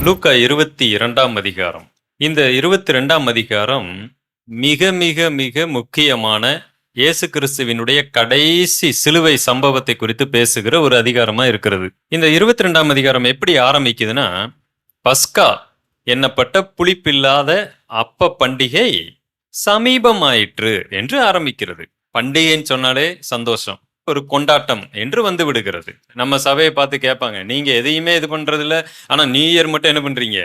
லூக்கா 22ஆம் அதிகாரம். இந்த 22ஆம் அதிகாரம் மிக மிக மிக முக்கியமான இயேசு கிறிஸ்துவினுடைய கடைசி சிலுவை சம்பவத்தை குறித்து பேசுகிற ஒரு அதிகாரமா இருக்கிறது. இந்த 22ஆம் அதிகாரம் எப்படி ஆரம்பிக்குதுன்னா, பஸ்கா என்னப்பட்ட புளிப்பில்லாத அப்ப பண்டிகை சமீபமாயிற்று என்று ஆரம்பிக்கிறது. பண்டிகைன்னு சொன்னாலே சந்தோஷம், ஒரு கொண்டாட்டம் என்று வந்து விடுகிறது. நம்ம சபையை பார்த்து கேட்பாங்க, நீங்க எதையுமே இது பண்றது இல்ல, ஆனா நியூ இயர் மட்டும் என்ன பண்றீங்க?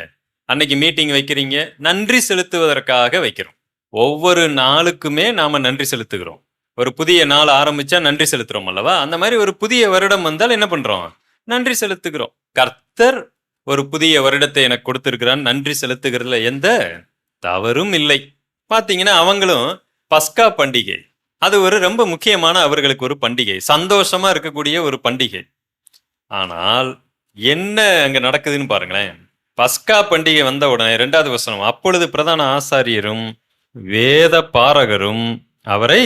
அன்னைக்கு மீட்டிங் வைக்கிறீங்க. நன்றி செலுத்துவதற்காக வைக்கிறோம். ஒவ்வொரு நாளுக்குமே நாம நன்றி செலுத்துகிறோம். ஒரு புதிய நாள் ஆரம்பிச்சா நன்றி செலுத்துறோம் அல்லவா? அந்த மாதிரி ஒரு புதிய வருடம் வந்தால் என்ன பண்றோம்? நன்றி செலுத்துகிறோம். கர்த்தர் ஒரு புதிய வருடத்தை எனக்கு கொடுத்திருக்கிறான், நன்றி செலுத்துகிறதுல எந்த தவறும் இல்லை. பாத்தீங்கன்னா அவங்களும் பஸ்கா பண்டிகை, அது ஒரு ரொம்ப முக்கியமான அவர்களுக்கு ஒரு பண்டிகை, சந்தோஷமா இருக்கக்கூடிய ஒரு பண்டிகை. ஆனால் என்ன அங்க நடக்குதுன்னு பாருங்களேன். பஸ்கா பண்டிகை வந்த உடனே 2வது வசனம், அப்பொழுது பிரதான ஆசாரியரும் வேத பாரகரும் அவரை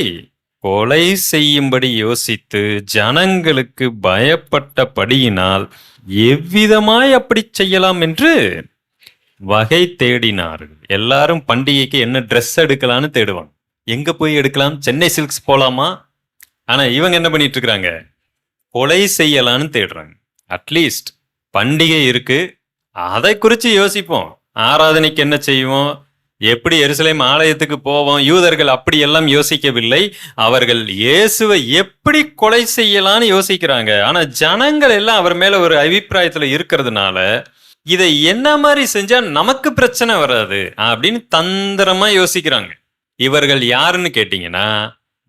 கொலை செய்யும்படி யோசித்து ஜனங்களுக்கு பயப்பட்டபடியினால் எவ்விதமாய் அப்படி செய்யலாம் என்று வகை தேடினார்கள். எல்லாரும் பண்டிகைக்கு என்ன ட்ரெஸ் எடுக்கலான்னு தேடுவாங்க. எங்க போய் எடுக்கலாம்? சென்னை சில்க்ஸ் போலாமா? ஆனா இவங்க என்ன பண்ணிட்டு இருக்காங்க? கொலை செய்யலான்னு தேடுறாங்க. அட்லீஸ்ட் பண்டிகை இருக்கு, அதை குறித்து யோசிப்போம். ஆராதனைக்கு என்ன செய்வோம், எப்படி எருசலேம் ஆலயத்துக்கு போவோம். யூதர்கள் அப்படி எல்லாம் யோசிக்கவில்லை. அவர்கள் இயேசுவை எப்படி கொலை செய்யலான்னு யோசிக்கிறாங்க. ஆனா ஜனங்கள் எல்லாம் அவர் மேல ஒரு அபிப்பிராயத்துல இருக்கிறதுனால இதை என்ன மாதிரி செஞ்சா நமக்கு பிரச்சனை வராது அப்படின்னு தந்திரமா யோசிக்கிறாங்க. இவர்கள் யாருன்னு கேட்டீங்கன்னா,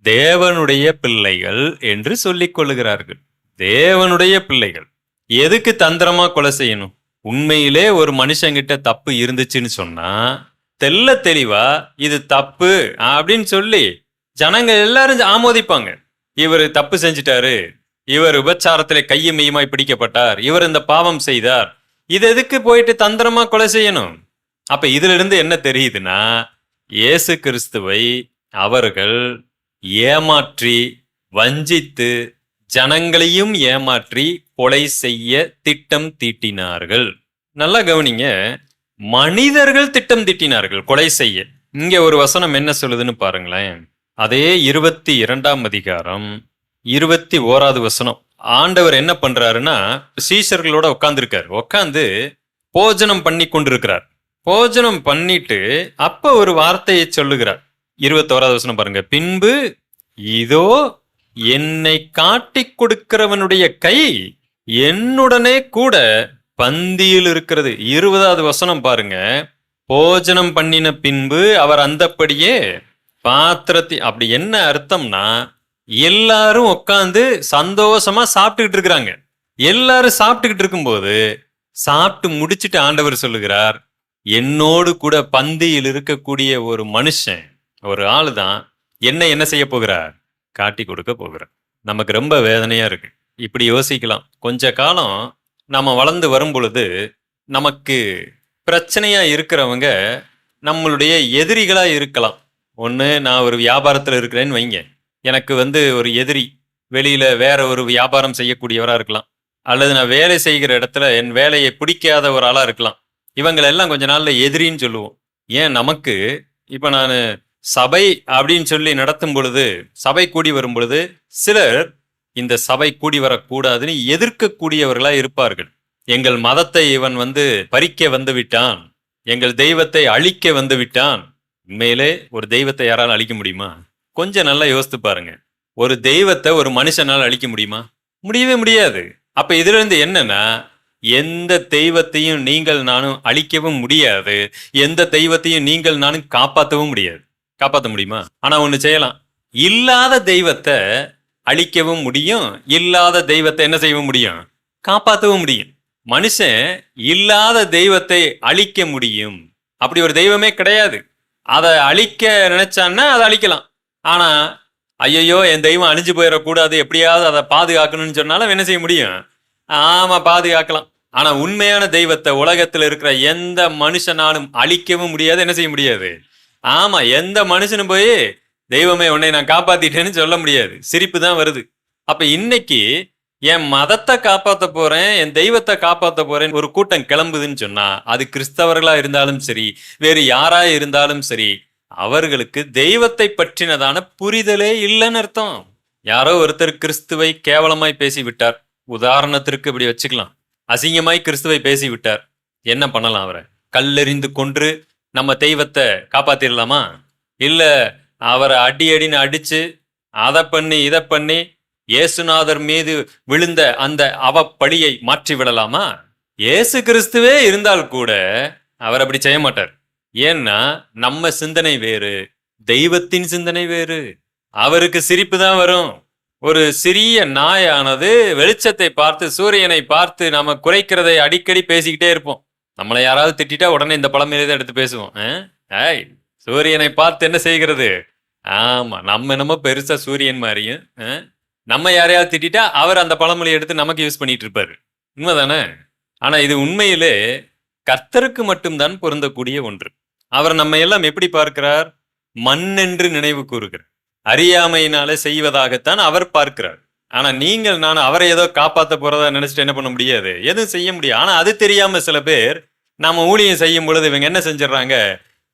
தேவனுடைய பிள்ளைகள் என்று சொல்லிக் கொள்ளுகிறார்கள். தேவனுடைய பிள்ளைகள். எதுக்கு தந்திரமா கொலை செய்யணும்? உண்மையிலே ஒரு மனுஷங்கிட்ட தப்பு இருந்துச்சுன்னு சொன்னா தெல்ல தெளிவா இது தப்பு அப்படின்னு சொல்லி ஜனங்க எல்லாரும் ஆமோதிப்பாங்க. இவர் தப்பு செஞ்சிட்டாரு, இவர் விபச்சாரத்திலே கையும் மெய்யுமாய் பிடிக்கப்பட்டார், இவர் இந்த பாவம் செய்தார், இது எதுக்கு போயிட்டு தந்திரமா கொலை செய்யணும்? அப்ப இதுல இருந்து என்ன தெரியுதுன்னா, இயேசு கிறிஸ்துவை அவர்கள் ஏமாற்றி வஞ்சித்து ஜனங்களையும் ஏமாற்றி கொலை செய்ய திட்டம் தீட்டினார்கள். நல்லா கவனிங்க, மனிதர்கள் திட்டம் தீட்டினார்கள் கொலை செய்ய. இங்க ஒரு வசனம் என்ன சொல்லுதுன்னு பாருங்களேன். அதே 22ஆம் அதிகாரம் 21வது வசனம். ஆண்டவர் என்ன பண்றாருன்னா, சீஷர்களோட உட்கார்ந்துருக்காரு. உட்கார்ந்து போஜனம் பண்ணி கொண்டிருக்கிறார். போஜனம் பண்ணிட்டு அப்ப ஒரு வார்த்தையை சொல்லுகிறார். 21வது வசனம் பாருங்க. பின்பு இதோ என்னை காட்டிக் கொடுக்கிறவனுடைய கை என்னுடனே கூட பந்தியில் இருக்கிறது. 20வது வசனம் பாருங்க. போஜனம் பண்ணின பின்பு அவர் அந்தப்படியே பாத்திரத்தை, அப்படி என்ன அர்த்தம்னா, எல்லாரும் உட்காந்து சந்தோஷமா சாப்பிட்டுக்கிட்டு இருக்கிறாங்க. எல்லாரும் சாப்பிட்டுக்கிட்டு இருக்கும்போது சாப்பிட்டு முடிச்சுட்டு ஆண்டவர் சொல்லுகிறார், என்னோடு கூட பந்தியில் இருக்கக்கூடிய ஒரு மனுஷன், ஒரு ஆளு தான் என்ன செய்ய போகிறார்? காட்டி கொடுக்க போகிறார். நமக்கு ரொம்ப வேதனையா இருக்கு. இப்படி யோசிக்கலாம். கொஞ்ச காலம் நம்ம வளர்ந்து வரும் பொழுது நமக்கு பிரச்சனையா இருக்கிறவங்க நம்மளுடைய எதிரிகளா இருக்கலாம். ஒன்று, நான் ஒரு வியாபாரத்தில் இருக்கிறேன்னு வைங்க, எனக்கு ஒரு எதிரி வெளியில வேற ஒரு வியாபாரம் செய்யக்கூடியவரா இருக்கலாம். அல்லது நான் வேலை செய்கிற இடத்துல என் வேலையை பிடிக்காத ஒரு ஆளா இருக்கலாம். இவங்களெல்லாம் கொஞ்ச நாள்ல எதிரின்னு சொல்லுவோம். ஏன், நமக்கு இப்ப நான் சபை அப்படின்னு சொல்லி நடத்தும் பொழுது, சபை கூடி வரும் பொழுது சிலர் இந்த சபை கூடி வரக்கூடாதுன்னு எதிர்க்கக்கூடியவர்களா இருப்பார்கள். எங்கள் மதத்தை இவன் பறிக்க வந்து விட்டான், எங்கள் தெய்வத்தை அழிக்க வந்து விட்டான். உண்மையிலே ஒரு தெய்வத்தை யாராலும் அழிக்க முடியுமா? கொஞ்சம் நல்லா யோசித்து பாருங்க. ஒரு தெய்வத்தை ஒரு மனுஷனால் அழிக்க முடியுமா? முடியவே முடியாது. அப்ப இதுல இருந்து என்னன்னா, எந்த தெய்வத்தையும் நீங்கள் நானும் அழிக்கவும் முடியாது, எந்த தெய்வத்தையும் நீங்கள் நானும் காப்பாற்றவும் முடியாது. காப்பாற்ற முடியுமா? ஆனா ஒண்ணு செய்யலாம், இல்லாத தெய்வத்தை அழிக்கவும் முடியும், இல்லாத தெய்வத்தை என்ன செய்யவும் முடியும்? காப்பாற்றவும் முடியும். மனுஷன் இல்லாத தெய்வத்தை அழிக்க முடியும். அப்படி ஒரு தெய்வமே கிடையாது. அதை அழிக்க நினைச்சான்னா அதை அழிக்கலாம். ஆனா ஐயோ என் தெய்வம் அழிஞ்சு போயிடக்கூடாது, எப்படியாவது அதை பாதுகாக்கணும்னு சொன்னாலும் என்ன செய்ய முடியும்? ஆமா, பாதுகாக்கலாம். ஆனா உண்மையான தெய்வத்தை உலகத்துல இருக்கிற எந்த மனுஷனாலும் அழிக்கவும் முடியாது, என்ன செய்ய முடியாது? ஆமா, எந்த மனுஷனும் போய் தெய்வமே உன்னை நான் காப்பாத்திட்டேன்னு சொல்ல முடியாது. சிரிப்பு தான் வருது. அப்ப இன்னைக்கு என் மதத்தை காப்பாத்த போறேன், என் தெய்வத்தை காப்பாத்த போறேன் ஒரு கூட்டம் கிளம்புதுன்னு சொன்னா, அது கிறிஸ்தவர்களா இருந்தாலும் சரி, வேறு யாரா இருந்தாலும் சரி, அவர்களுக்கு தெய்வத்தை பற்றினதான புரிதலே இல்லைன்னு அர்த்தம். யாரோ ஒருத்தர் கிறிஸ்துவை கேவலமாய் பேசி விட்டார். உதாரணத்திற்கு இப்படி வச்சுக்கலாம். அசிங்கமாய் கிறிஸ்துவை பேசி விட்டார். என்ன பண்ணலாம் அவரை? கல்லெறிந்து கொன்று நம்ம தெய்வத்தை காப்பாத்திரலாமா? இல்ல அவரை அடின்னு அடிச்சு அதை பண்ணி இதை பண்ணி இயேசுநாதர் மீது விழுந்த அந்த அவப்பழியை மாற்றி விடலாமா? இயேசு கிறிஸ்துவே இருந்தால் கூட அவர் அப்படி செய்ய மாட்டார். ஏன்னா நம்ம சிந்தனை வேறு, தெய்வத்தின் சிந்தனை வேறு. அவருக்கு சிரிப்பு தான் வரும். ஒரு சிறிய நாயானது வெளிச்சத்தை பார்த்து, சூரியனை பார்த்து நம்ம குறைக்கிறதை அடிக்கடி பேசிக்கிட்டே இருப்போம். நம்மளை யாராவது திட்டா உடனே இந்த பழமையிலே தான் எடுத்து பேசுவோம். ஏய், சூரியனை பார்த்து என்ன செய்கிறது? ஆமா, நம்ம என்னமோ பெருசா சூரியன் மாதிரியும், நம்ம யாரையாவது திட்டா அவர் அந்த பழமொழியை எடுத்து நமக்கு யூஸ் பண்ணிட்டு இருப்பாரு. உண்மைதானே? ஆனா இது உண்மையிலே கர்த்தருக்கு மட்டும்தான் பொருந்தக்கூடிய ஒன்று. அவர் நம்ம எல்லாம் எப்படி பார்க்கிறார்? மண் என்று நினைவு கூறுகிறார். அறியாமையினால செய்வதாகத்தான் அவர் பார்க்கிறார். ஆனா நீங்கள் நான் அவரை ஏதோ காப்பாத்த போறதா நினைச்சிட்டு என்ன பண்ண முடியாது, எதுவும் செய்ய முடியாது. ஆனா அது தெரியாம சில பேர் நம்ம ஊழியம் செய்யும் பொழுது இவங்க என்ன செஞ்சிடறாங்க,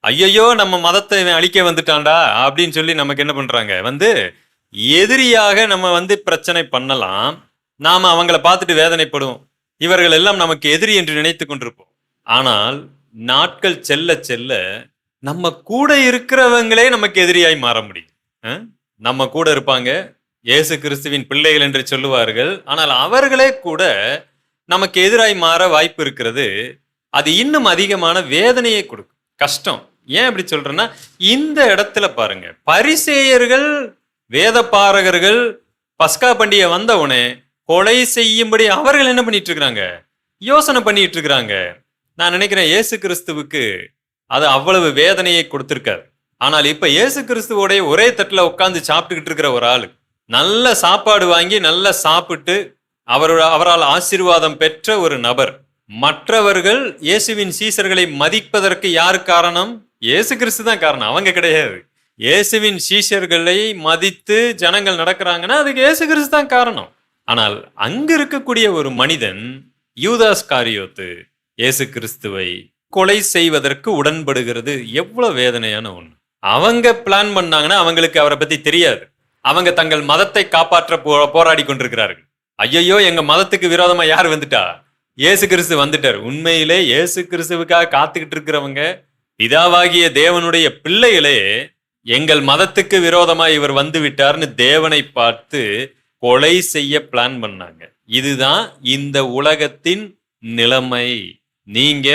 ஐயோ நம்ம மதத்தை இவன் அழிக்க வந்துட்டான்டா அப்படின்னு சொல்லி நமக்கு என்ன பண்றாங்க, எதிரியாக நம்ம பிரச்சனை பண்ணலாம். நாம அவங்கள பார்த்துட்டு வேதனைப்படுவோம். இவர்கள் எல்லாம் நமக்கு எதிரி என்று நினைத்து கொண்டிருப்போம். ஆனால் நாட்கள் செல்ல செல்ல நம்ம கூட இருக்கிறவங்களே நமக்கு எதிரியாய் மாற முடியும். நம்ம கூட இருப்பாங்க, இயேசு கிறிஸ்துவின் பிள்ளைகள் என்று சொல்லுவார்கள். ஆனால் அவர்களே கூட நமக்கு எதிராய் மாற வாய்ப்பு இருக்கிறது. அது இன்னும் அதிகமான வேதனையை கொடுக்கும், கஷ்டம். ஏன் அப்படி சொல்றேன்னா, இந்த இடத்துல பாருங்க, பரிசேயர்கள் வேத பாரகர்கள் பஸ்கா பண்டிகை வந்தவுடனே கொலை செய்யும்படி அவர்கள் என்ன பண்ணிட்டு இருக்கிறாங்க, யோசனை பண்ணிட்டு இருக்கிறாங்க. நான் நினைக்கிறேன் இயேசு கிறிஸ்துவுக்கு அது அவ்வளவு வேதனையை கொடுத்திருக்காரு. ஆனால் இப்ப இயேசு கிறிஸ்துவோடைய ஒரே தட்டுல உட்கார்ந்து சாப்பிட்டுக்கிட்டு இருக்கிற ஒரு ஆளு, நல்ல சாப்பாடு வாங்கி நல்லா சாப்பிட்டு அவரால் ஆசீர்வாதம் பெற்ற ஒரு நபர். மற்றவர்கள் இயேசுவின் சீசர்களை மதிப்பதற்கு யார் காரணம்? இயேசு கிறிஸ்து தான் காரணம், அவங்க கிடையாது. இயேசுவின் சீஷர்களை மதித்து ஜனங்கள் நடக்கிறாங்கன்னா அதுக்கு இயேசு கிறிஸ்து தான் காரணம். ஆனால் அங்க இருக்கக்கூடிய ஒரு மனிதன் யூதாஸ் காரியோத்து இயேசு கிறிஸ்துவை கொலை செய்வதற்கு உடன்படுகிறது. எவ்வளவு வேதனையான ஒண்ணு. அவங்க பிளான் பண்ணாங்கன்னா அவங்களுக்கு அவரை பத்தி தெரியாது. அவங்க தங்கள் மதத்தை காப்பாற்ற போராடி கொண்டிருக்கிறார்கள். ஐயோ, எங்க மதத்துக்கு விரோதமா யார் வந்துட்டா? இயேசு கிறிஸ்து வந்துட்டார். உண்மையிலே இயேசு கிறிஸ்துவுக்காக காத்துக்கிட்டு இருக்கிறவங்க, பிதாவாகிய தேவனுடைய பிள்ளைகளே, எங்கள் மதத்துக்கு விரோதமா இவர் வந்து விட்டார்னு தேவனை பார்த்து கொலை செய்ய பிளான் பண்ணாங்க. இதுதான் இந்த உலகத்தின் நிலைமை. நீங்க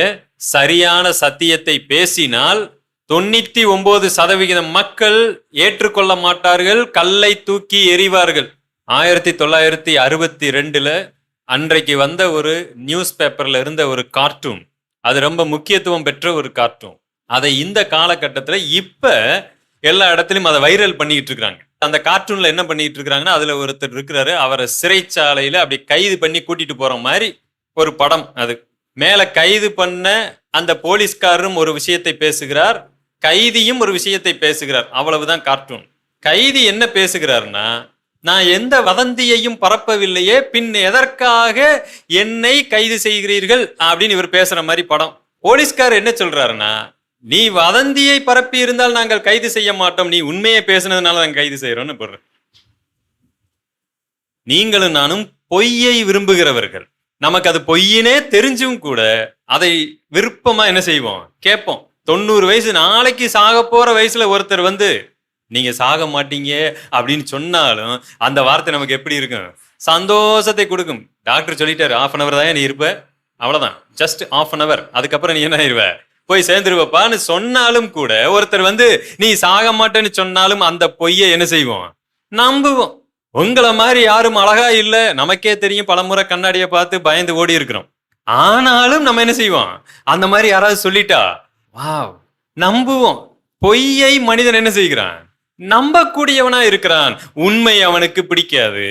சரியான சத்தியத்தை பேசினால் 99% மக்கள் ஏற்றுக்கொள்ள மாட்டார்கள், கல்லை தூக்கி எறிவார்கள். 1962 அன்றைக்கு வந்த ஒரு நியூஸ் பேப்பர்ல இருந்த ஒரு கார்ட்டூன், அது ரொம்ப முக்கியத்துவம் பெற்ற ஒரு கார்ட்டூன். அதை இந்த காலகட்டத்துல இப்ப எல்லா இடத்துலயும் அதை வைரல் பண்ணிட்டு இருக்காங்க. அந்த கார்ட்டூன்ல என்ன பண்ணிட்டு இருக்காங்கன்னா, அதுல ஒருத்தர் இருக்கிறாரு, அவரை சிறைச்சாலையில அப்படி கைது பண்ணி கூட்டிட்டு போற மாதிரி ஒரு படம். அது மேல கைது பண்ண அந்த போலீஸ்காரரும் ஒரு விஷயத்தை பேசுகிறார், கைதியும் ஒரு விஷயத்தை பேசுகிறார். அவ்வளவுதான் கார்ட்டூன். கைதி என்ன பேசுகிறார்னா, நான் எந்த வதந்தியையும் பரப்பவில்லையே, பின் எதற்காக என்னை கைது செய்கிறீர்கள் அப்படின்னு இவர் பேசுற மாதிரி படம். போலீஸ்கார் என்ன சொல்றாருன்னா, நீ வதந்தியை பரப்பி இருந்தால் நாங்கள் கைது செய்ய மாட்டோம், நீ உண்மையை பேசுனதுனால நாங்கள் கைது செய்யறோம்னு போடுற. நீங்களும் நானும் பொய்யை விரும்புகிறவர்கள். நமக்கு அது பொய்யினே தெரிஞ்சும் கூட அதை விருப்பமா என்ன செய்வோம், கேட்போம். 90 வயசு, நாளைக்கு சாக போற வயசுல ஒருத்தர் நீங்க சாக மாட்டீங்க அப்படின்னு சொன்னாலும் அந்த வார்த்தை நமக்கு எப்படி இருக்கும், சந்தோஷத்தை கொடுக்கும். டாக்டர் சொல்லிட்டாரு, 1/2 hour தான் நீ இருப்ப, அவ்வளவுதான், ஜஸ்ட் 1/2 hour, அதுக்கப்புறம் நீ என்ன ஆயிருவ, போய் சேர்ந்துருவப்பான்னு சொன்னாலும் கூட ஒருத்தர் நீ சாக மாட்டேன்னு சொன்னாலும் அந்த பொய்யை என்ன செய்வோம், நம்புவோம். உங்களை மாதிரி யாரும் அழகா இல்ல, நமக்கே தெரியும், பலமுறை கண்ணாடியை பார்த்து பயந்து ஓடி இருக்கிறோம். ஆனாலும் நம்ம என்ன செய்வோம், அந்த மாதிரி யாராவது சொல்லிட்டா வாவ் நம்புவோம். பொய்யை மனிதன் என்ன செய்கிறான், நம்பக்கூடியவனா இருக்கிறான். உண்மை அவனுக்கு பிடிக்காது.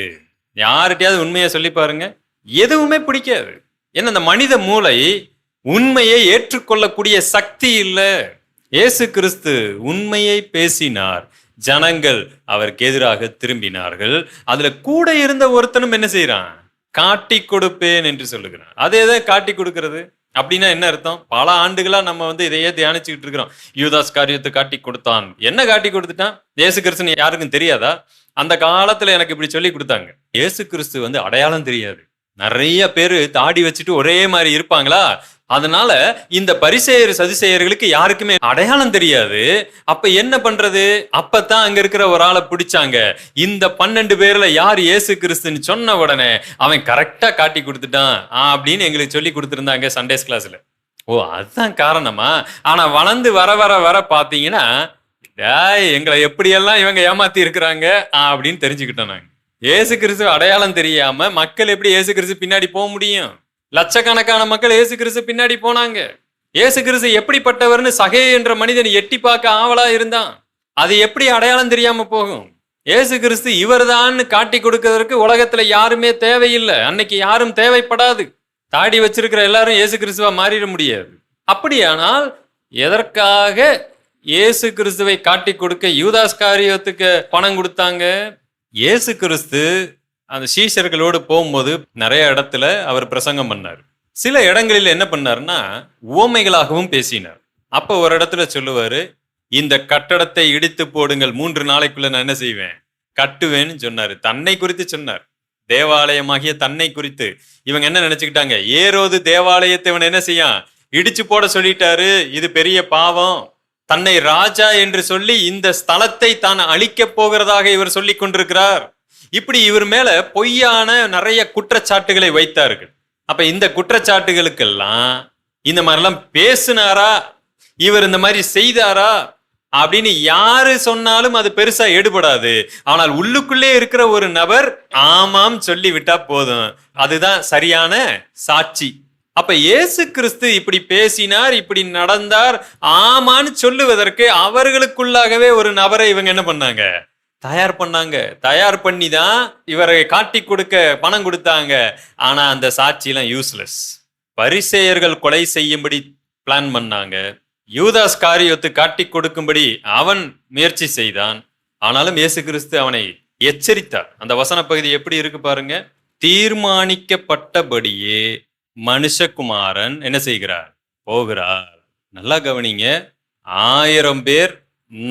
யார்கிட்டயாவது உண்மையை சொல்லி பாருங்க, எதுவுமே பிடிக்காது. ஏன்னா அந்த மனித மூளை உண்மையை ஏற்றுக்கொள்ளக்கூடிய சக்தி இல்லை. இயேசு கிறிஸ்து உண்மையை பேசினார், ஜனங்கள் அவருக்கு எதிராக திரும்பினார்கள். அதுல கூட இருந்த ஒருத்தனும் என்ன செய்யறான், காட்டி கொடுப்பேன் என்று சொல்லுகிறார். அது எதை காட்டி கொடுக்கிறது அப்படின்னா என்ன அர்த்தம்? பல ஆண்டுகளா நம்ம இதையே தியானிச்சுக்கிட்டு இருக்கிறோம். யூதாஸ் காரியத்தை காட்டி கொடுத்தான். என்ன காட்டி கொடுத்துட்டான்? இயேசு கிறிஸ்துன்னு யாருக்கும் தெரியாதா? அந்த காலத்துல எனக்கு இப்படி சொல்லி கொடுத்தாங்க. இயேசு கிறிஸ்து அடையாளம் தெரியாது. நிறைய பேரு தாடி வச்சுட்டு ஒரே மாதிரி இருப்பாங்களா, அதனால இந்த பரிசேயர் சதுசேயர்களுக்கு யாருக்குமே அடையாளம் தெரியாது. அப்ப என்ன பண்றது? அப்பதான் அங்க இருக்கிற ஒரு ஆளை பிடிச்சாங்க. இந்த 12 பேர்ல யார் இயேசு கிறிஸ்துன்னு சொன்ன உடனே அவன் கரெக்டா காட்டி கொடுத்துட்டான் அப்படின்னு எங்களுக்கு சொல்லி கொடுத்துருந்தாங்க சண்டேஸ் கிளாஸ்ல. ஓ, அதுதான் காரணமா? ஆனா வளர்ந்து வர வர வர பாத்தீங்கன்னா எங்களை எப்படியெல்லாம் இவங்க ஏமாத்தி இருக்கிறாங்க அப்படின்னு தெரிஞ்சுக்கிட்டோம் நாங்க. இயேசு கிறிஸ்து அடையாளம் தெரியாம மக்கள் எப்படி இயேசு கிறிஸ்து பின்னாடி போக முடியும்? லட்சக்கணக்கான மக்கள் இயேசு கிறிஸ்து பின்னாடி போனாங்க. இயேசு கிறிஸ்து எப்படிப்பட்டவர்னு சகே என்ற மனிதன் எட்டி பார்க்க ஆவலா இருந்தான். அது எப்படி அடையாளம் தெரியாம போகும்? இயேசு கிறிஸ்து இவர்தான் காட்டி கொடுக்கிறதுக்கு உலகத்துல யாருமே தேவையில்லை. அன்னைக்கு யாரும் தேவைப்படாது. தாடி வச்சிருக்கிற எல்லாரும் இயேசு கிறிஸ்துவா மாறிட முடியாது. அப்படியானால் எதற்காக இயேசு கிறிஸ்துவை காட்டி கொடுக்க யூதாஸ் காரியத்துக்கு பணம் கொடுத்தாங்க? இயேசு கிறிஸ்து அந்த சீஷர்களோடு போகும்போது நிறைய இடத்துல அவர் பிரசங்கம் பண்ணார். சில இடங்களில் என்ன பண்ணார்னா உவமைகளாகவும் பேசினார். அப்ப ஒரு இடத்துல சொல்லுவாரு, இந்த கட்டடத்தை இடித்து போடுங்கள், 3 நாளைக்குள்ள நான் என்ன செய்வேன்? கட்டுவேன்னு சொன்னாரு. தன்னை குறித்து சொன்னார். தேவாலயமாகிய தன்னை குறித்து. இவங்க என்ன நினைச்சுக்கிட்டாங்க? ஏரோது தேவாலயத்தை இவன் என்ன செய்யான்? இடிச்சு போட சொல்லிட்டாரு. இது பெரிய பாவம். தன்னை ராஜா என்று சொல்லி இந்த ஸ்தலத்தை தான் அழிக்க போகிறதாக இவர் சொல்லி கொண்டிருக்கிறார். இப்படி இவர் மேல பொய்யான நிறைய குற்றச்சாட்டுகளை வைத்தார்கள். அப்ப இந்த குற்றச்சாட்டுகளுக்கெல்லாம் இந்த மாதிரிலாம் பேசினாரா, இவர் இந்த மாதிரி செய்தாரா அப்படின்னு யாரு சொன்னாலும் அது பெருசா எடுபடாது. ஆனால் உள்ளுக்குள்ளே இருக்கிற ஒரு நபர் ஆமாம் சொல்லி விட்டா போதும், அதுதான் சரியான சாட்சி. அப்ப இயேசு கிறிஸ்து இப்படி பேசினார், இப்படி நடந்தார் ஆமான்னு சொல்லுவதற்கு அவர்களுக்குள்ளாகவே ஒரு நபரை இவங்க என்ன பண்ணாங்க? தயார் பண்ணாங்க. தயார் பண்ணி தான் இவரை காட்டி கொடுக்க பணம் கொடுத்தாங்க. ஆனா அந்த சாட்சியெல்லாம் யூஸ்லெஸ். பரிசேயர்கள் கொலை செய்யும்படி பிளான் பண்ணாங்க. யூதாஸ் காரியத்தை காட்டி கொடுக்கும்படி அவன் முயற்சி செய்தான். ஆனாலும் இயேசு கிறிஸ்து அவனை எச்சரித்தார். அந்த வசன பகுதி எப்படி இருக்கு பாருங்க. தீர்மானிக்கப்பட்டபடியே மனுஷகுமாரன் என்ன செய்கிறார்? போகிறார். நல்லா கவனிங்க. 1000 பேர்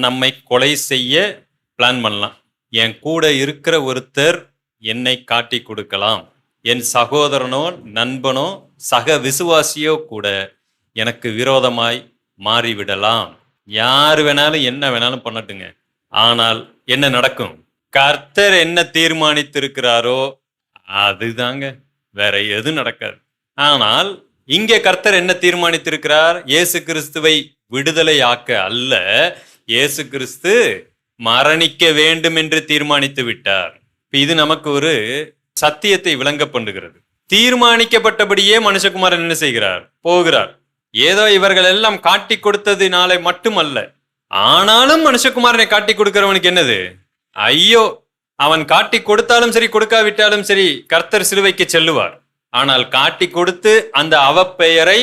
நம்மை கொலை செய்ய பிளான் பண்ணலாம். என் கூட இருக்கிற ஒருத்தர் என்னை காட்டி கொடுக்கலாம். என் சகோதரனோ நண்பனோ சக விசுவாசியோ கூட எனக்கு விரோதமாய் மாறிவிடலாம். யார் வேணாலும் என்ன வேணாலும் பண்ணட்டுங்க. ஆனால் என்ன நடக்கும்? கர்த்தர் என்ன தீர்மானித்திருக்கிறாரோ அதுதாங்க, வேற எது நடக்காது. ஆனால் இங்கே கர்த்தர் என்ன தீர்மானித்திருக்கிறார்? இயேசு கிறிஸ்துவை விடுதலை ஆக்க அல்ல, இயேசு கிறிஸ்து மரணிக்க வேண்டும் என்று தீர்மானித்து விட்டார். இது நமக்கு ஒரு சத்தியத்தை விளங்க பண்ணுகிறது. தீர்மானிக்கப்பட்டபடியே மனுஷகுமாரன் என்ன செய்கிறார்? போகிறார். ஏதோ இவர்கள் எல்லாம் காட்டி கொடுத்ததினாலே மட்டுமல்ல, ஆனாலும் மனுஷகுமாரனை காட்டி கொடுக்கிறவனுக்கு என்னது? ஐயோ, அவன் காட்டி கொடுத்தாலும் சரி கொடுக்காவிட்டாலும் சரி கர்த்தர் சிலுவைக்கு செல்லுவார். ஆனால் காட்டி கொடுத்து அந்த அவப்பெயரை,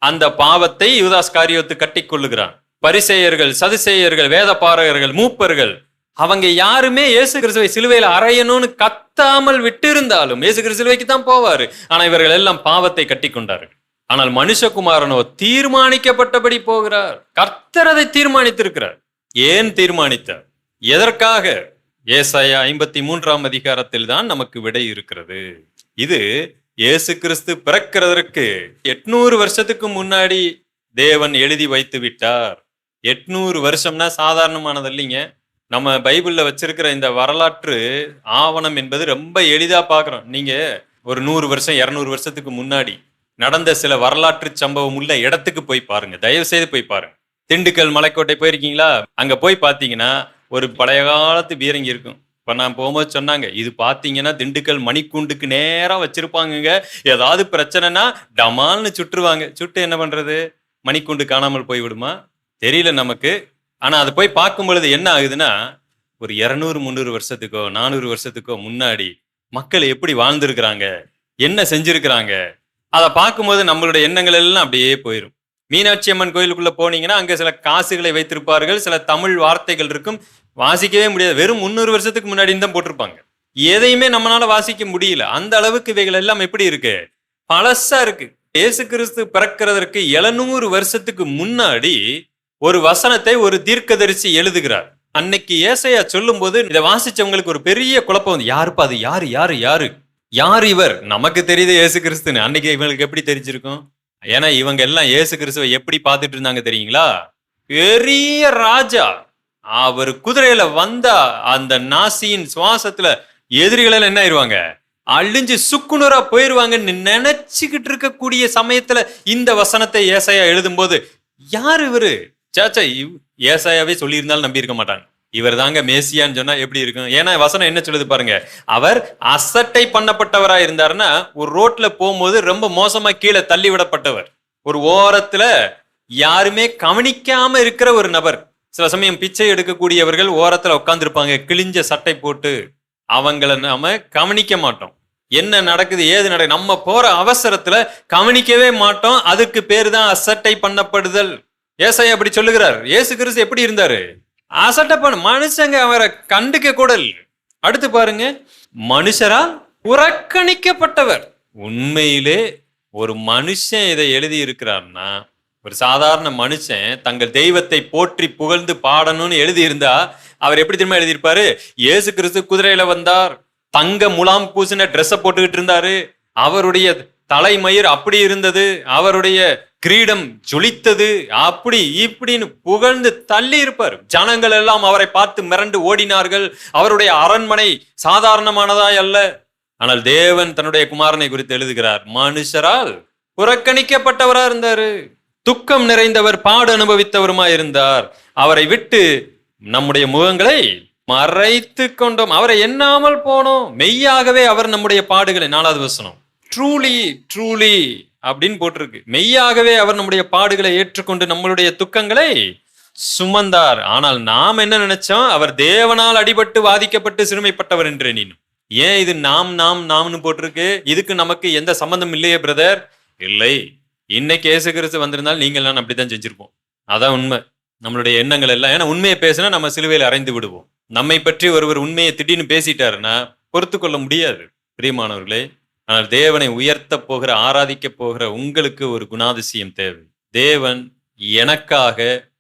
அந்த பாவத்தை யூதாஸ் காரியத்து கட்டி கொள்ளுகிறான். பரிசேயர்கள், சதுசேயர்கள், வேத பாரகர்கள், மூப்பர்கள் அவங்க யாருமே இயேசு கிறிஸ்துவை சிலுவையில் அறையணும்னு கத்தாமல் விட்டு இருந்தாலும் இயேசு கிறிஸ்து சிலுவைக்கு தான் போவாரு. ஆனா இவர்கள் எல்லாம் பாவத்தை கட்டி கொண்டார்கள். ஆனால் மனுஷகுமாரனோ தீர்மானிக்கப்பட்டபடி போகிறார். கர்த்தர் அதை தீர்மானித்திருக்கிறார். ஏன் தீர்மானித்தார்? எதற்காக? ஏசாயா 53ஆம் அதிகாரத்தில் தான் நமக்கு விடை இருக்கிறது. இது இயேசு கிறிஸ்து பிறக்கிறதற்கு 800 வருஷத்துக்கு முன்னாடி தேவன் எழுதி வைத்து விட்டார். 800 வருஷம்னா சாதாரணமானது இல்லைங்க. நம்ம பைபிள்ல வச்சிருக்கிற இந்த வரலாற்று ஆவணம் என்பது ரொம்ப எளிதா பாக்குறோம். நீங்க ஒரு 100 வருஷம் 200 வருஷத்துக்கு முன்னாடி நடந்த சில வரலாற்று சம்பவம் உள்ள இடத்துக்கு போய் பாருங்க. தயவு செய்து போய் பாருங்க. திண்டுக்கல் மலைக்கோட்டை போயிருக்கீங்களா? அங்க போய் பாத்தீங்கன்னா ஒரு பழைய காலத்து பீரங்கி இருக்கும். இப்ப நான் போகும்போது சொன்னாங்க, இது பாத்தீங்கன்னா திண்டுக்கல் மணிக்கூண்டுக்கு நேரம் வச்சிருப்பாங்க. ஏதாவது பிரச்சனைனா டமால்னு சுட்டுருவாங்க. சுட்டு என்ன பண்றது? மணிக்கூண்டு காணாமல் போய் விடுமா? தெரியல நமக்கு. ஆனா அதை போய் பார்க்கும் பொழுது என்ன ஆகுதுன்னா, ஒரு 200-300 வருஷத்துக்கோ 400 வருஷத்துக்கோ முன்னாடி மக்கள் எப்படி வாழ்ந்திருக்கிறாங்க, என்ன செஞ்சிருக்கிறாங்க, அதை பார்க்கும்போது நம்மளுடைய எண்ணங்கள் எல்லாம் அப்படியே போயிடும். மீனாட்சி அம்மன் கோயிலுக்குள்ள போனீங்கன்னா அங்க சில காசுகளை வைத்திருப்பார்கள், சில தமிழ் வார்த்தைகள் இருக்கும், வாசிக்கவே முடியாது. வெறும் 300 வருஷத்துக்கு முன்னாடி தான் போட்டிருப்பாங்க. எதையுமே நம்மளால வாசிக்க முடியல. அந்த அளவுக்கு இவைகள் எல்லாம் எப்படி இருக்கு? பழசா இருக்கு. இயேசு கிறிஸ்து பிறக்கிறதற்கு 700 வருஷத்துக்கு முன்னாடி ஒரு வசனத்தை ஒரு தீர்க்கதரிசி எழுதுகிறார். அன்னைக்கு ஏசாயா சொல்லும் போது இதை வாசிச்சவங்களுக்கு ஒரு பெரிய குழப்பம் வந்து, யாருப்பா அது? யாரு யாரு யாரு யார் இவர்? நமக்கு தெரியுது இயேசு கிறிஸ்துன்னு. அன்னைக்கு இவங்களுக்கு எப்படி தெரிஞ்சிருக்கும்? ஏன்னா இவங்க எல்லாம் இயேசு கிறிஸ்துவை எப்படி பார்த்துட்டு இருந்தாங்க தெரியுங்களா? பெரிய ராஜா. அவர் குதிரையில வந்தா அந்த நாசியின் சுவாசத்துல எதிரிகள் என்ன ஆயிருவாங்க? அழிஞ்சு சுக்குநூறா போயிருவாங்கன்னு நினைச்சுக்கிட்டு இருக்கக்கூடிய சமயத்துல இந்த வசனத்தை ஏசாயா எழுதும் போது, யார் இவரு? சாச்சா, ஏசாயாவே சொல்லி இருந்தாலும் நம்பி இருக்க மாட்டாங்க. இவர் தாங்க மேசியான்னு சொன்னா எப்படி இருக்கும்? ஏன்னா வசனம் என்ன சொல்லுது பாருங்க. அவர் அசட்டை பண்ணப்பட்டவரா இருந்தாருன்னா, ஒரு ரோட்ல போகும்போது ரொம்ப மோசமா கீழே தள்ளி விடப்பட்டவர், ஒரு ஓரத்துல யாருமே கவனிக்காம இருக்கிற ஒரு நபர். சில சமயம் பிச்சை எடுக்கக்கூடியவர்கள் ஓரத்துல உட்கார்ந்துருப்பாங்க, கிழிஞ்ச சட்டை போட்டு. அவங்கள நாம கவனிக்க மாட்டோம். என்ன நடக்குது ஏது நடக்குது நம்ம போற அவசரத்துல கவனிக்கவே மாட்டோம். அதுக்கு பேரு தான் அசட்டை பண்ணப்படுதல். ஏசாயா அப்படி சொல்லுகிறார். இயேசு கிறிஸ்து எப்படி இருந்தாரு? அசட்டை பண்ண மனுஷங்க அவரை கண்டுக்க கூட இல்லை. அடுத்து பாருங்க, மனுஷரால் புறக்கணிக்கப்பட்டவர். உண்மையிலே ஒரு மனுஷன் இதை எழுதி இருக்கிறார்னா, ஒரு சாதாரண மனுஷன் தங்கள் தெய்வத்தை போற்றி புகழ்ந்து பாடணும்னு எழுதி இருந்தா அவர் எப்படி திரும்ப எழுதியிருப்பாரு? இயேசு கிறிஸ்து குதிரையில வந்தார், தங்க முலாம் பூசின ட்ரெஸ்ஸை போட்டுக்கிட்டு இருந்தாரு, அவருடைய தலைமயிர் அப்படி இருந்தது, அவருடைய கிரீடம் ஜொலித்தது, அப்படி இப்படின்னு புகழ்ந்து தள்ளி இருப்பார். ஜனங்கள் எல்லாம் அவரை பார்த்து மிரண்டு ஓடினார்கள். அவருடைய அரண்மனை சாதாரணமானதாய் அல்ல. ஆனால் தேவன் தன்னுடைய குமாரனை குறித்து எழுதுகிறார், மனுஷரால் புறக்கணிக்கப்பட்டவரா இருந்தாரு, துக்கம் நிறைந்தவர், பாடு அனுபவித்தவருமா இருந்தார். அவரை விட்டு நம்முடைய முகங்களை மறைத்து கொண்டோம், அவரை எண்ணாமல் போனோம். மெய்யாகவே அவர் நம்முடைய பாடுகளை, 4வது வசனம், ட்ரூலி ட்ரூலி அப்படின்னு போட்டிருக்கு. மெய்யாகவே அவர் நம்முடைய பாடுகளை ஏற்றுக்கொண்டு நம்மளுடைய துக்கங்களை சுமந்தார். ஆனால் நாம் என்ன நினைச்சோம்? அவர் தேவனால் அடிபட்டு வாதிக்கப்பட்டு சிறுமைப்பட்டவர் என்று எண்ணினோம். ஏன் இது நாம் நாம் நாம்னு போட்டிருக்கு? இதுக்கு நமக்கு எந்த சம்பந்தம் இல்லையே பிரதர். இல்லை, இன்னைக்கு இயேசு கிறிஸ்து வந்திருந்தால் நீங்கள் நான் அப்படித்தான் செஞ்சிருப்போம். அதான் உண்மை. நம்மளுடைய எண்ணங்கள் எல்லாம், ஏன்னா உண்மையை பேசினா நம்ம சிலுவையில் அறைந்து விடுவோம். நம்மை பற்றி ஒருவர் உண்மையை திடீர்னு பேசிட்டாருன்னா பொறுத்து கொள்ள முடியாது பிரியமானவர்களே. ஆனால் தேவனை உயர்த்த போகிற, ஆராதிக்க போகிற உங்களுக்கு ஒரு குணாதிசயம் தேவை. தேவன் எனக்காக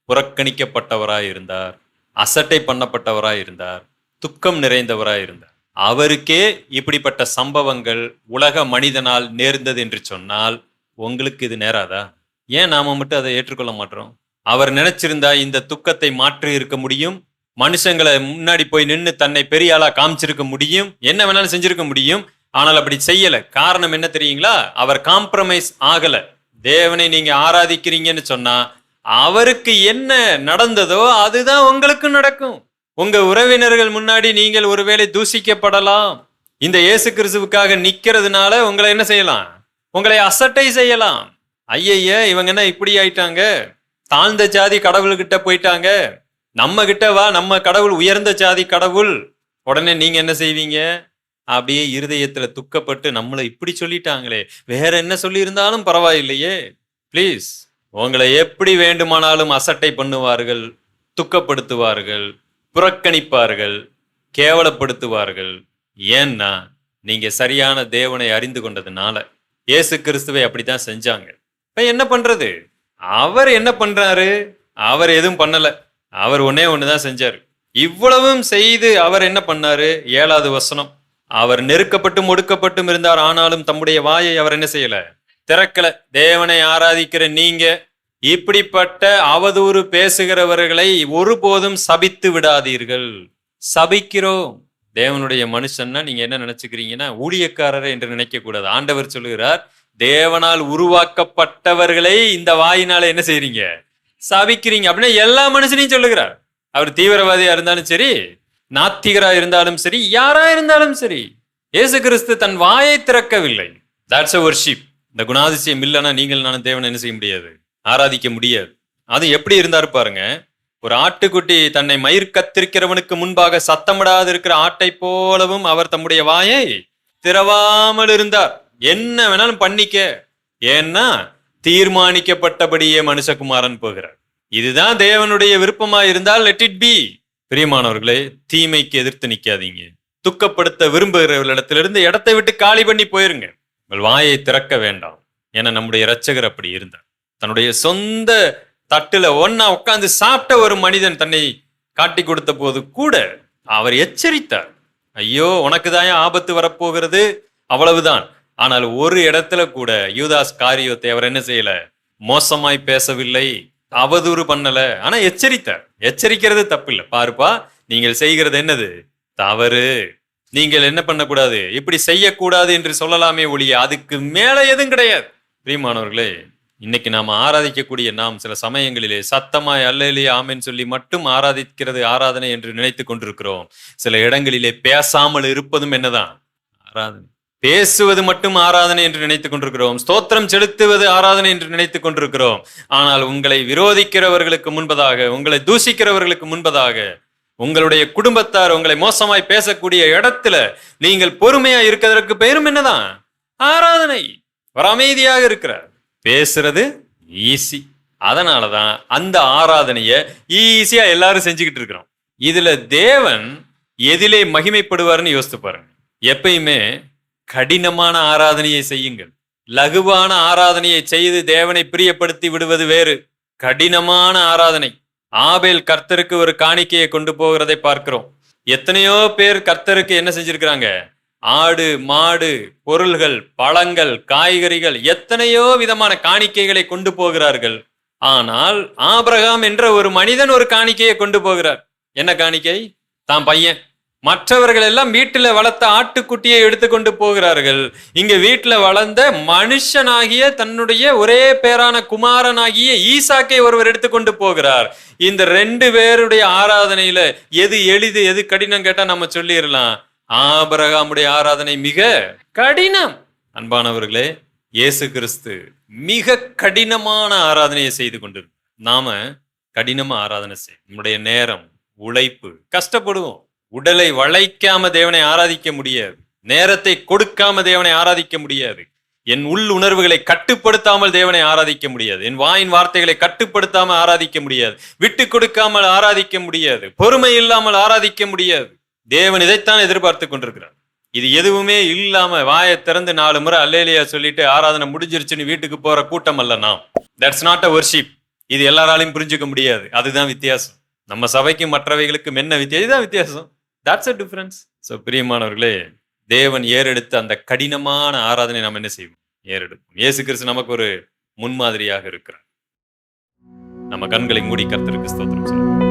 புறக்கணிக்கப்பட்டவராய் இருந்தார், அசட்டை பண்ணப்பட்டவராய் இருந்தார், துக்கம் நிறைந்தவராய் இருந்தார். அவருக்கே இப்படிப்பட்ட சம்பவங்கள் உலக மனிதனால் நேர்ந்தது என்று சொன்னால் உங்களுக்கு இது நேராதா? ஏன் நாம மட்டும் அதை ஏற்றுக்கொள்ள மாட்டோம்? அவர் நினைச்சிருந்தா இந்த துக்கத்தை மாற்றி இருக்க முடியும். மனுஷங்களை முன்னாடி போய் நின்று தன்னை பெரிய ஆளா காமிச்சிருக்க முடியும், என்ன வேணாலும் செஞ்சிருக்க முடியும். ஆனால் அப்படி செய்யல. காரணம் என்ன தெரியுங்களா? அவர் காம்ப்ரமைஸ் ஆகல. தேவனை நீங்க ஆராதிக்கிறீங்கன்னு சொன்னா அவருக்கு என்ன நடந்ததோ அதுதான் உங்களுக்கு நடக்கும். உங்க உறவினர்கள் முன்னாடி நீங்கள் ஒருவேளை தூசிக்கப்படலாம். இந்த இயேசு கிறிஸ்துவுக்காக நிக்கிறதுனால உங்களை என்ன செய்யலாம்? உங்களை அசட்டை செய்யலாம். ஐய, இவங்க என்ன இப்படி ஆயிட்டாங்க, தாழ்ந்த ஜாதி கடவுள்கிட்ட போயிட்டாங்க, நம்ம கிட்ட வா, நம்ம கடவுள் உயர்ந்த ஜாதி கடவுள். உடனே நீங்க என்ன செய்வீங்க? அப்படியே இருதயத்துல துக்கப்பட்டு, நம்மளை இப்படி சொல்லிட்டாங்களே, வேற என்ன சொல்லி இருந்தாலும் பரவாயில்லையே. பிளீஸ், உங்களை எப்படி வேண்டுமானாலும் அசட்டை பண்ணுவார்கள், துக்கப்படுத்துவார்கள், புறக்கணிப்பார்கள், கேவலப்படுத்துவார்கள். ஏன்னா நீங்க சரியான தேவனை அறிந்து கொண்டதுனால. இயேசு கிறிஸ்துவை அப்படித்தான் செஞ்சாங்க. இப்ப என்ன பண்றது? அவர் என்ன பண்றாரு? அவர் எதுவும் பண்ணல. அவர் ஒண்ணுதான் செஞ்சாரு. இவ்வளவும் செய்து அவர் என்ன பண்ணாரு? 7வது வசனம், அவர் நெருக்கப்பட்டும் ஒடுக்கப்பட்டும் இருந்தார், ஆனாலும் தம்முடைய வாயை அவர் என்ன செய்யல? திறக்கல. தேவனை ஆராதிக்கிற நீங்க இப்படிப்பட்ட அவதூறு பேசுகிறவர்களை ஒருபோதும் சபித்து விடாதீர்கள். சபிக்கிறோம். தேவனுடைய மனுஷன்னா நீங்க என்ன நினைச்சுக்கிறீங்கன்னா ஊழியக்காரரை என்று நினைக்க கூடாது. ஆண்டவர் சொல்லுகிறார், தேவனால் உருவாக்கப்பட்டவர்களை இந்த வாயினால என்ன செய்றீங்க? சபிக்கிறீங்க. அப்படின்னா எல்லா மனுஷனையும் சொல்லுகிறார். அவர் தீவிரவாதியா இருந்தாலும் சரி, நாத்திகரா இருந்தாலும் சரி, யாரா இருந்தாலும் சரி, இயேசு கிறிஸ்து தன் வாயை திறக்கவில்லை. That's a worship. இந்த குணாதிசயம் இல்லைன்னா நீங்கள் நானும் தேவனை என்ன செய்ய முடியாது? ஆராதிக்க முடியாது. அது எப்படி இருந்தாரு பாருங்க. ஒரு ஆட்டுக்குட்டி தன்னை மயிர் கத்திருக்கிறவனுக்கு முன்பாக சத்தமிடாது இருக்கிற ஆட்டை போலவும் அவர் தம்முடைய வாயை திறவாமல் இருந்தார். என்ன வேணாலும் பண்ணிக்க, ஏன்னா தீர்மானிக்கப்பட்டபடியே மனுஷகுமாரன் போகிறார். இதுதான் தேவனுடைய விருப்பமா இருந்தால் லெட் இட் பி. பிரியமானவர்களே, தீமைக்கு எதிர்த்து நிக்காதீங்க, துக்கப்படுத்த விரும்புகிறவர்களிடத்திலிருந்து இடத்தை விட்டு காலி பண்ணி போயிருங்க. உங்கள் வாயை திறக்க வேண்டாம். ஏன்னா நம்முடைய இரட்சகர் அப்படி இருந்தார். தன்னுடைய சொந்த தட்டுல ஒன்னா உட்கார்ந்து சாப்பிட்ட ஒரு மனிதன் தன்னை காட்டி கொடுத்த போது கூட அவர் எச்சரித்தார். ஐயோ, உனக்கு தான் ஆபத்து வரப்போகிறது, அவ்வளவுதான். ஆனால் ஒரு இடத்துல கூட யூதாஸ் காரியோத்தை அவர் என்ன செய்யல, மோசமாய் பேசவில்லை, அவதூறு பண்ணல. ஆனா எச்சரித்தார். எச்சரிக்கிறது தப்பு இல்லை. பாருப்பா, நீங்கள் செய்கிறது என்னது தவறு, நீங்கள் என்ன பண்ணக்கூடாது, இப்படி செய்யக்கூடாது என்று சொல்லலாமே ஒழிய அதுக்கு மேல எதுவும் கிடையாது. பிரியமானவர்களே, இன்னைக்கு நாம ஆராதிக்கக்கூடிய நாம் சில சமயங்களிலே சத்தமாய் அல்லேலூயா ஆமென் சொல்லி மட்டும் ஆராதிக்கிறது ஆராதனை என்று நினைத்து கொண்டிருக்கிறோம். சில இடங்களிலே பேசாமல் இருப்பதும் என்னதான் ஆராதனை, பேசுவது மட்டும் ஆராதனை என்று நினைத்துக் கொண்டிருக்கிறோம். ஸ்தோத்திரம் செலுத்துவது ஆராதனை என்று நினைத்துக் கொண்டிருக்கிறோம். ஆனால் உங்களை விரோதிக்கிறவர்களுக்கு முன்பதாக, உங்களை தூஷிக்கிறவர்களுக்கு முன்பதாக, உங்களுடைய குடும்பத்தார் உங்களை மோசமாய் பேசக்கூடிய இடத்துல நீங்கள் பொறுமையா இருக்கிறதற்கு பெயரும் என்னதான் ஆராதனை. ஒரு அமைதியாக இருக்கிறார். பேசுறது ஈஸி. அதனாலதான் அந்த ஆராதனைய ஈஸியா எல்லாரும் செஞ்சுக்கிட்டு இருக்கிறோம். இதுல தேவன் எதிலே மகிமைப்படுவார்னு யோசித்து பாருங்க. எப்பயுமே கடினமான ஆராதனையை செய்யுங்கள். லகுவான ஆராதனையை செய்து தேவனை பிரியப்படுத்தி விடுவது வேறு. கடினமான ஆராதனை. ஆபேல் கர்த்தருக்கு ஒரு காணிக்கையை கொண்டு போகிறதை பார்க்கிறோம். எத்தனையோ பேர் கர்த்தருக்கு என்ன செஞ்சிருக்கிறாங்க, ஆடு மாடு பொருள்கள் பழங்கள் காய்கறிகள் எத்தனையோ விதமான காணிக்கைகளை கொண்டு போகிறார்கள். ஆனால் ஆபிரகாம் என்ற ஒரு மனிதன் ஒரு காணிக்கையை கொண்டு போகிறார். என்ன காணிக்கை? தான் பையன். மற்றவர்கள் எல்லாம் வீட்டுல வளர்த்த ஆட்டுக்குட்டியை எடுத்துக்கொண்டு போகிறார்கள். இங்க வீட்டுல வளர்ந்த மனுஷனாகிய தன்னுடைய ஒரே பேரான குமாரனாகிய ஈசாக்கை ஒருவர் எடுத்துக்கொண்டு போகிறார். இந்த ரெண்டு பேருடைய ஆராதனையில எது எளிது எது கடினம் கேட்டா நம்ம சொல்லிடலாம், ஆபிரகாமுடைய ஆராதனை மிக கடினம். அன்பானவர்களே, இயேசு கிறிஸ்து மிக கடினமான ஆராதனையை செய்து கொண்டிருக்க. நாம கடினமா ஆராதனை செய்யும். நம்முடைய நேரம், உழைப்பு, கஷ்டப்படுவோம். உடலை வளைக்காம தேவனை ஆராதிக்க முடியாது. நேரத்தை கொடுக்காம தேவனை ஆராதிக்க முடியாது. என் உள் உணர்வுகளை கட்டுப்படுத்தாமல் தேவனை ஆராதிக்க முடியாது. என் வாயின் வார்த்தைகளை கட்டுப்படுத்தாம ஆராதிக்க முடியாது. விட்டு கொடுக்காமல் ஆராதிக்க முடியாது. பொறுமை இல்லாமல் ஆராதிக்க முடியாது. தேவன் இதைத்தான் எதிர்பார்த்து கொண்டிருக்கிறார். இது எதுவுமே இல்லாம வாயை திறந்து 4 முறை அல்லேலூயா சொல்லிட்டு ஆராதனை முடிஞ்சிருச்சுன்னு வீட்டுக்கு போற கூட்டம் அல்ல நாம். That's not a worship. இது எல்லாராலையும் புரிஞ்சுக்க முடியாது. அதுதான் வித்தியாசம். நம்ம சபைக்கும் மற்றவைகளுக்கும் என்ன வித்தியாசம்? இதுதான் வித்தியாசம். That's a difference. ஸோ பிரியமானவர்களே, தேவன் ஏறெடுத்த அந்த கடினமான ஆராதனை நாம் என்ன செய்வோம்? ஏறெடுப்போம். இயேசு கிறிஸ்து நமக்கு ஒரு முன்மாதிரியாக இருக்கிறார். நம்ம கண்களை மூடி கர்த்தருக்கு ஸ்தோத்திரம் சொல்லுவோம்.